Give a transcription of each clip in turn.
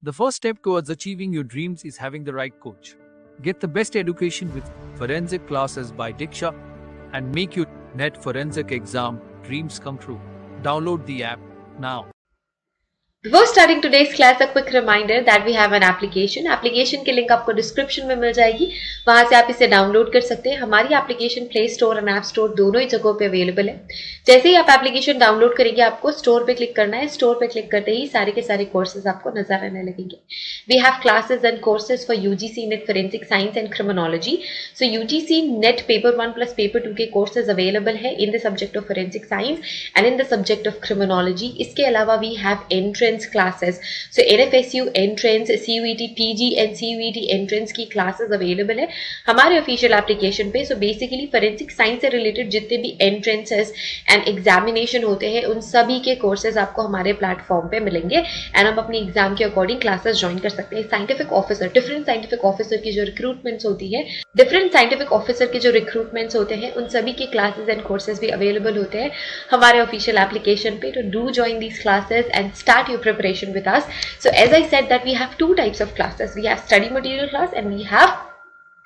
The first step towards achieving your dreams is having the right coach. Get the best education with forensic classes by Diksha and make your NET forensic exam dreams come true. Download the app now. Before starting today's class, a quick reminder that we have an application. Application की link आपको description में मिल जाएगी, वहां से आप इसे download कर सकते हैं. हमारी एप्लीकेशन प्ले स्टोर और ऐप स्टोर दोनों ही जगहों पे अवेलेबल है. जैसे ही आप एप्लीकेशन डाउनलोड करेंगे, आपको स्टोर पे क्लिक करना है. स्टोर पे क्लिक करते ही सारे के सारे कोर्सेज आपको नजर आने लगेंगे. We have classes and courses for UGC NET forensic science and criminology. So UGC NET paper 1 plus paper 2 के कोर्सेज अवेलेबल है in the subject of forensic science and in the subject of criminology. इसके अलावा we have entrance classes. So NFSU entrance, CUET PG and CUET entrance की classes available है हमारे official application पे. So basically forensic science से related जितने भी entrances and examination होते हैं, उन सभी के कोर्सेज आपको हमारे प्लेटफॉर्म पे मिलेंगे एंड हम अपनी एग्जाम के अकॉर्डिंग क्लासेस ज्वाइन कर सकते हैं. Scientific officer, different scientific officer की जो रिक्रूटमेंट्स होती है, डिफरेंट साइंटिफिक ऑफिसर के जो रिक्रूटमेंट्स होते हैं, उन सभी के क्लासेस एंड कोर्सेज भी अवेलेबल होते हैं हमारे ऑफिशियल एप्लीकेशन पे. तो do join these classes and start your preparation with us. So as I said that we have two types of classes. We have study material class and we have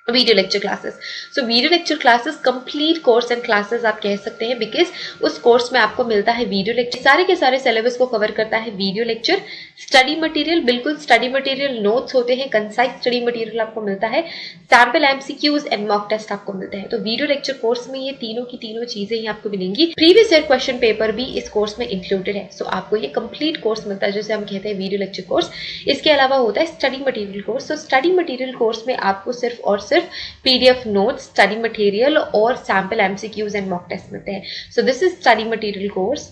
video lecture classes. So video lecture classes complete course and classes आप कह सकते हैं, because उस course में आपको मिलता है video lecture. सारे के सारे सिलेबस को कवर करता है वीडियो लेक्चर. स्टडी मटेरियल, बिल्कुल स्टडी मटेरियल नोट्स होते हैं, कंसाइज स्टडी मटेरियल आपको मिलता है, sample MCQs and mock test आपको मिलते हैं. तो वीडियो लेक्चर कोर्स में ये तीनों की तीनों चीजें ही आपको मिलेंगी. प्रीवियस ईयर क्वेश्चन पेपर भी इस कोर्स में इंक्लूडेड है. सो आपको ये कंप्लीट कोर्स मिलता है, जैसे हम कहते हैं वीडियो लेक्चर कोर्स. इसके अलावा होता है study material course. So study material course में आपको सिर्फ और सिर्फ PDF notes, study material और sample MCQs and mock test मिलते हैं. So this is study material course.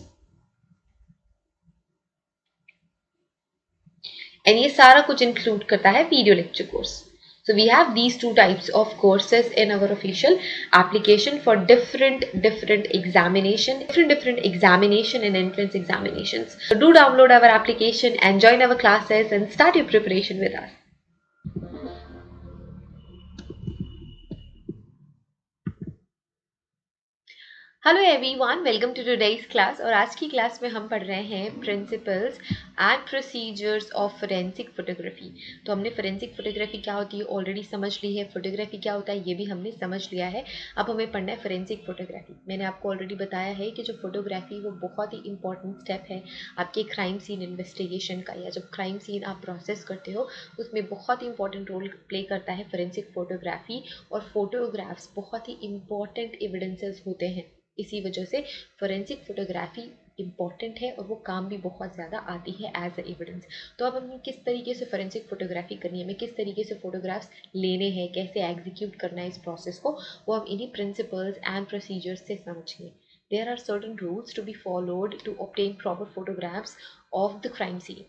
And ये सारा कुछ include करता है video lecture course. So we have these two types of courses in our official application for different examination and entrance examinations. So do download our application and join our classes and start your preparation with us. Hello everyone, welcome to today's class. और आज की class में हम पढ़ रहे हैं principles and procedures of forensic photography. तो हमने फोरेंसिक फोटोग्राफी क्या होती है ऑलरेडी समझ ली है, फोटोग्राफी क्या होता है ये भी हमने समझ लिया है. अब हमें पढ़ना है फोरेंसिक फोटोग्राफी. मैंने आपको ऑलरेडी बताया है कि जो फोटोग्राफी वो बहुत ही इंपॉर्टेंट स्टेप है आपके क्राइम सीन इन्वेस्टिगेशन का, या जब क्राइम सीन आप प्रोसेस करते हो उसमें बहुत ही इंपॉर्टेंट रोल प्ले करता है फोरेंसिक फोटोग्राफी. और फोटोग्राफ्स बहुत ही इंपॉर्टेंट एविडेंसेस होते हैं, इसी वजह से फोरेंसिक फोटोग्राफी इंपॉर्टेंट है और वो काम भी बहुत ज़्यादा आती है एज ए एविडेंस. तो अब हमें किस तरीके से फोरेंसिक फोटोग्राफी करनी है, हमें किस तरीके से फोटोग्राफ्स लेने हैं, कैसे एग्जीक्यूट करना है इस प्रोसेस को, वो हम इन्हीं प्रिंसिपल्स एंड प्रोसीजर्स से समझेंगे. There are certain rules to be followed to obtain proper photographs of the crime scene.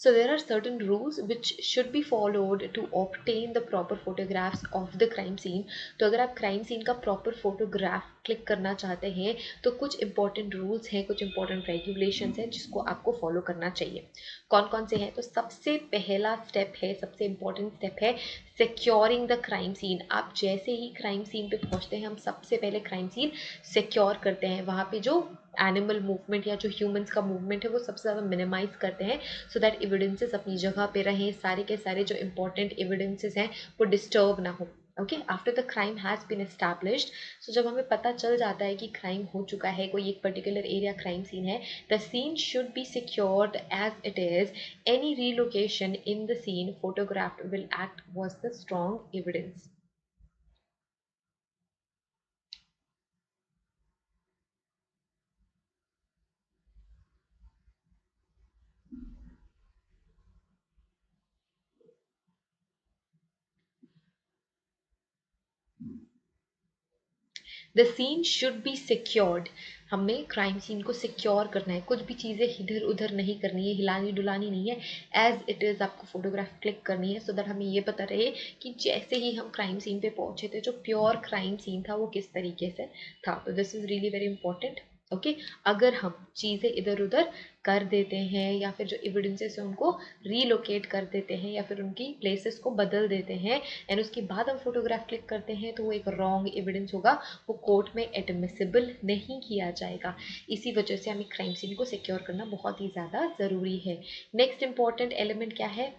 There are certain rules which should be followed to obtain the proper photographs of the crime scene. तो अगर आप crime scene का proper photograph click करना चाहते हैं तो कुछ important rules हैं, कुछ important regulations हैं जिसको आपको follow करना चाहिए. कौन कौन से हैं? तो सबसे पहला स्टेप है, सबसे important स्टेप है सिक्योरिंग द क्राइम सीन. आप जैसे ही क्राइम सीन पे पहुंचते हैं, हम सबसे पहले क्राइम सीन सिक्योर करते हैं. वहाँ पे जो एनिमल मूवमेंट या जो ह्यूमंस का मूवमेंट है वो सबसे ज़्यादा मिनिमाइज करते हैं, सो दैट एविडेंसेस अपनी जगह पे रहें, सारे के सारे जो इंपॉर्टेंट एविडेंसेस हैं वो डिस्टर्ब ना हो. Okay, after the crime has been established, so जब हमें पता चल जाता है कि क्राइम हो चुका है, कोई एक पर्टिकुलर एरिया क्राइम सीन है, the scene should be secured as it is. Any relocation in the scene photographed will act was the strong evidence. The scene should be secured. हमें क्राइम सीन को secure करना है, कुछ भी चीज़ें इधर उधर नहीं करनी है, हिलानी डुलानी नहीं है, एज इट इज़ आपको फोटोग्राफ क्लिक करनी है, सो दैट हमें ये पता रहे कि जैसे ही हम क्राइम सीन पे पहुंचे थे जो प्योर क्राइम सीन था वो किस तरीके से था. तो this is really very important. Okay अगर हम चीज़ें इधर उधर कर देते हैं या फिर जो एविडेंसेस है उनको रीलोकेट कर देते हैं या फिर उनकी प्लेसेस को बदल देते हैं एंड उसके बाद हम फोटोग्राफ क्लिक करते हैं तो वो एक रॉन्ग एविडेंस होगा, वो कोर्ट में एडमिसिबल नहीं किया जाएगा। इसी वजह से हमें क्राइम सीन को सिक्योर करना बहुत ही ज़्यादा ज़रूरी है। नेक्स्ट इंपॉर्टेंट एलिमेंट क्या है?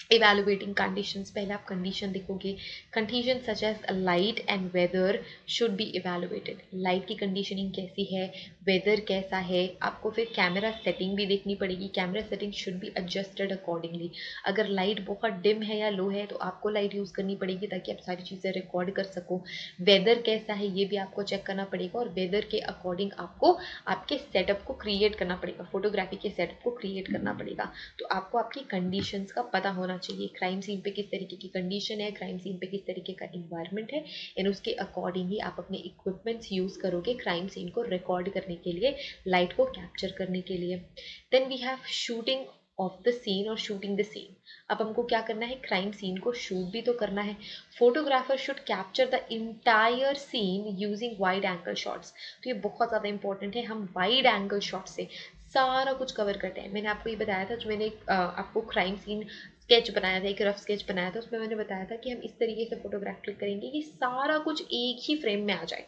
evaluating conditions। पहले आप कंडीशन देखोगे, condition such as light and weather should be evaluated. Light की कंडीशनिंग कैसी है, वेदर कैसा है, आपको फिर कैमरा सेटिंग भी देखनी पड़ेगी, camera setting should be adjusted accordingly. अगर लाइट बहुत डिम है या लो है तो आपको लाइट यूज़ करनी पड़ेगी ताकि आप सारी चीज़ें रिकॉर्ड कर सको। वेदर कैसा है ये भी आपको चेक करना पड़ेगा और वेदर के अकॉर्डिंग आपको आपके सेटअप को क्रिएट करना पड़ेगा, फोटोग्राफी के सेटअप को क्रिएट करना पड़ेगा। तो आपको आपकी कंडीशंस का पता होना चाहिए, क्राइम सीन पे किस तरीके की कंडीशन है, क्राइम सीन पे किस तरीके का इन्वायरमेंट है, एंड उसके अकॉर्डिंग ही आप अपने इक्विपमेंट्स यूज़ करोगे क्राइम सीन को रिकॉर्ड करने के लिए, लाइट को कैप्चर करने के लिए। Then we have shooting of the scene और शूटिंग द सीन। अब हमको क्या करना है, क्राइम सीन को शूट भी तो करना है। Photographer should capture the entire scene using wide angle shots. तो ये बहुत ज़्यादा इंपॉर्टेंट है, हम वाइड एंगल शॉट से सारा कुछ कवर करते हैं। मैंने आपको ये बताया था, जो मैंने आपको क्राइम सीन स्केच बनाया था, एक रफ स्केच बनाया था, उसमें मैंने बताया था कि हम इस तरीके से फोटोग्राफ क्लिक करेंगे कि सारा कुछ एक ही फ्रेम में आ जाए।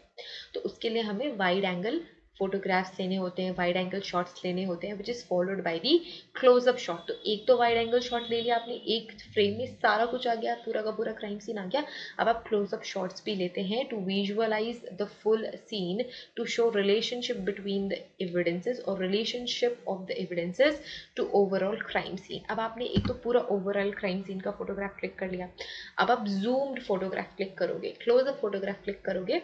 तो उसके लिए हमें वाइड एंगल फोटोग्राफ्स लेने होते हैं, वाइड एंगल शॉट्स लेने होते हैं, which is followed by the close up shot. तो एक तो वाइड एंगल शॉट ले लिया आपने, एक फ्रेम में सारा कुछ आ गया, पूरा का पूरा क्राइम सीन आ गया। अब आप क्लोजअप शॉट्स भी लेते हैं to visualize the full scene, to show relationship between the evidences और relationship of the evidences to overall crime scene. अब आपने एक तो पूरा ओवरऑल क्राइम सीन का फोटोग्राफ क्लिक कर लिया, अब आप जूम्ड फोटोग्राफ क्लिक करोगे, क्लोजअप फोटोग्राफ क्लिक करोगे,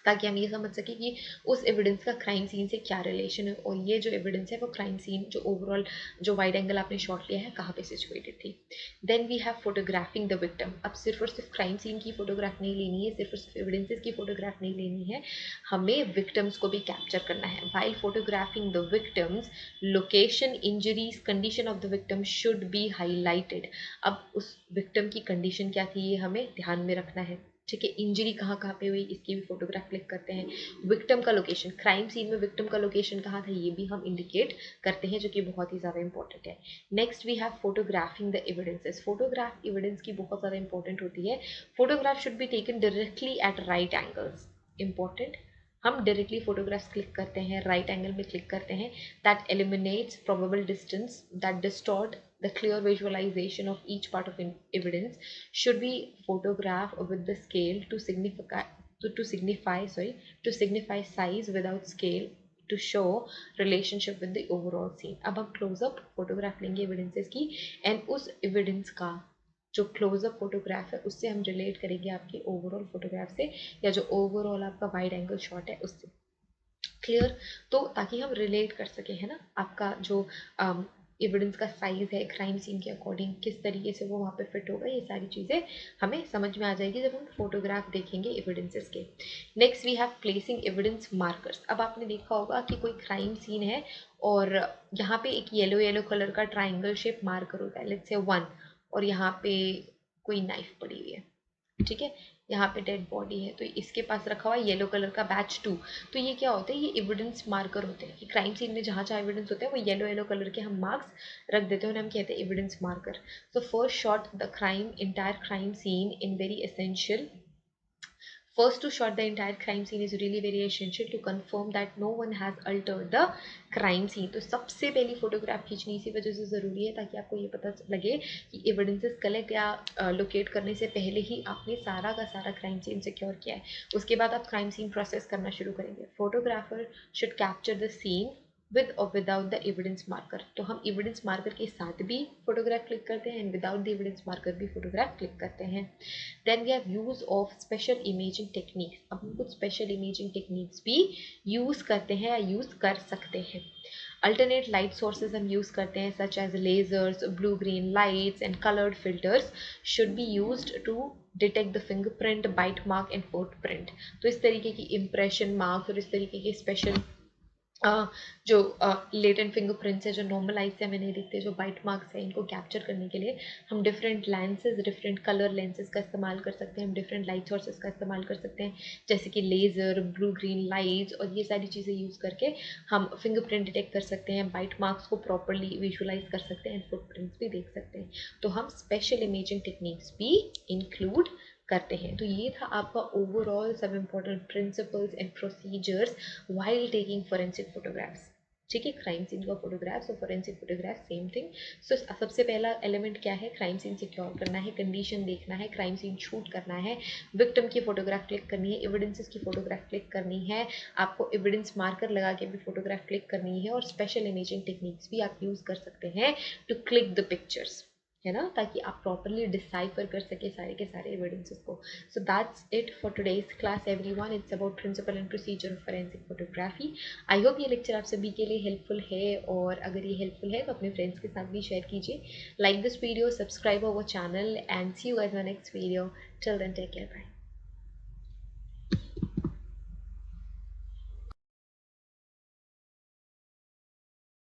ताकि हम ये समझ सकें कि उस एविडेंस का क्राइम सीन से क्या रिलेशन है और ये जो एविडेंस है वो क्राइम सीन जो ओवरऑल जो वाइड एंगल आपने शॉट लिया है कहाँ पे सिचुएटेड थी। Then we have photographing the victim. अब सिर्फ और सिर्फ क्राइम सीन की फोटोग्राफ नहीं लेनी है, सिर्फ और सिर्फ एविडेंसेस की फोटोग्राफ नहीं लेनी है, हमें विक्टिम्स को भी कैप्चर करना है। While photographing the victims, location, injuries, condition of the victim should be highlighted. अब उस विक्टिम की कंडीशन क्या थी ये हमें ध्यान में रखना है, ठीक है। इंजरी कहाँ कहाँ पे हुई इसकी भी फोटोग्राफ क्लिक करते हैं। विक्टिम का लोकेशन, क्राइम सीन में विक्टिम का लोकेशन कहाँ था ये भी हम इंडिकेट करते हैं, जो कि बहुत ही ज़्यादा इंपॉर्टेंट है। Next we have photographing the evidences. Photograph evidence की बहुत ज़्यादा इंपॉर्टेंट होती है। Photograph should be taken directly at right angles. Important, हम डायरेक्टली फोटोग्राफ्स क्लिक करते हैं, राइट एंगल में क्लिक करते हैं, that eliminates probable distance, that distort the clear visualization of each part of evidence. Should be photographed with the scale to signify size without scale to show relationship with the overall scene. अब हम close-up photograph लेंगे evidences की and उस evidence का जो close up photograph है उससे हम रिलेट करेंगे आपके ओवरऑल फोटोग्राफ से, या जो ओवरऑल आपका वाइड एंगल शॉट है उससे। क्लियर? तो ताकि हम रिलेट कर सके, है ना, आपका जो एविडेंस का साइज है क्राइम सीन के अकॉर्डिंग किस तरीके से वो वहाँ पे फिट होगा, ये सारी चीज़ें हमें समझ में आ जाएगी जब हम फोटोग्राफ देखेंगे एविडेंसेस के। Next we have placing evidence markers. अब आपने देखा होगा कि कोई क्राइम सीन है और यहाँ पे एक येलो येलो कलर का ट्राइंगल शेप मार्कर होता है, लेट्स से 1, और यहाँ पे कोई नाइफ पड़ी हुई है, ठीक है, यहाँ पे डेड बॉडी है, तो इसके पास रखा हुआ है येलो कलर का बैच 2। तो ये क्या होता है, ये एविडेंस मार्कर होते हैं कि क्राइम सीन में जहाँ जहाँ एविडेंस होते हैं वो येलो येलो कलर के हम मार्क्स रख देते हैं और हम कहते हैं evidence marker. So first shot the crime entire crime seen in very essential. First to shot the entire crime scene is really very essential to confirm that no one has altered the crime scene. तो सबसे पहली photograph खींचनी इसी वजह से ज़रूरी है ताकि आपको ये पता लगे कि एविडेंसेस कलेक्ट या लोकेट करने से पहले ही आपने सारा का सारा क्राइम सीन सिक्योर किया है। उसके बाद आप क्राइम सीन प्रोसेस करना शुरू करेंगे। Photographer should capture the scene with और विदाउट द एविडेंस मार्कर। तो हम एविडेंस मार्कर के साथ भी फोटोग्राफ क्लिक करते हैं and without the evidence marker भी फोटोग्राफ क्लिक करते हैं। Then we have use of special imaging techniques. अब हम कुछ स्पेशल इमेजिंग टेक्निक्स भी यूज़ करते हैं या यूज़ कर सकते हैं। अल्टरनेट लाइट सोर्सेज हम यूज़ करते हैं such as lasers, blue green lights and coloured filters should be used to detect the fingerprint, bite mark and footprint. तो इस तरीके की इम्प्रेशन मार्क्स और इस तरीके के स्पेशल जो लेटेंट फिंगरप्रिंट्स है, जो नॉर्मल आई से हमें नहीं दिखते, जो बाइट मार्क्स है, इनको कैप्चर करने के लिए हम different lenses, different colour lenses का इस्तेमाल कर सकते हैं, हम डिफरेंट लाइट सोर्सेज का इस्तेमाल कर सकते हैं, जैसे कि लेज़र, ब्लू ग्रीन लाइट्स, और ये सारी चीज़ें यूज़ करके हम फिंगरप्रिंट डिटेक्ट कर सकते हैं, बाइट मार्क्स को प्रॉपरली विजुलाइज कर सकते हैं, फुटप्रिंट्स भी देख सकते हैं। तो हम स्पेशल इमेजिंग टेक्निक्स भी इंक्लूड करते हैं। तो ये था आपका ओवरऑल सब important principles and procedures while taking forensic photographs. ठीक है, क्राइम सीन का फोटोग्राफ्स और फोरेंसिक फोटोग्राफ सेम थिंग। सो सबसे पहला एलिमेंट क्या है, क्राइम सीन सिक्योर करना है, कंडीशन देखना है, क्राइम सीन शूट करना है, विक्टिम की फोटोग्राफ क्लिक करनी है, एविडेंसेस की फोटोग्राफ क्लिक करनी है, आपको एविडेंस मार्कर लगा के भी फोटोग्राफ क्लिक करनी है, और स्पेशल इमेजिंग टेक्निक्स भी आप यूज़ कर सकते हैं टू क्लिक द पिक्चर्स, है ना, ताकि आप प्रॉपरली डिसाइफर कर सके सारे के सारे एविडेंसेस को। So that's it for today's class everyone. It's about principle and procedure of forensic photography. I hope ये लेक्चर आप सभी के लिए हेल्पफुल है, और अगर ये हेल्पफुल है तो अपने फ्रेंड्स के साथ भी शेयर कीजिए। Like this video, subscribe our channel, and see you guys in my next video. Till then take care, bye.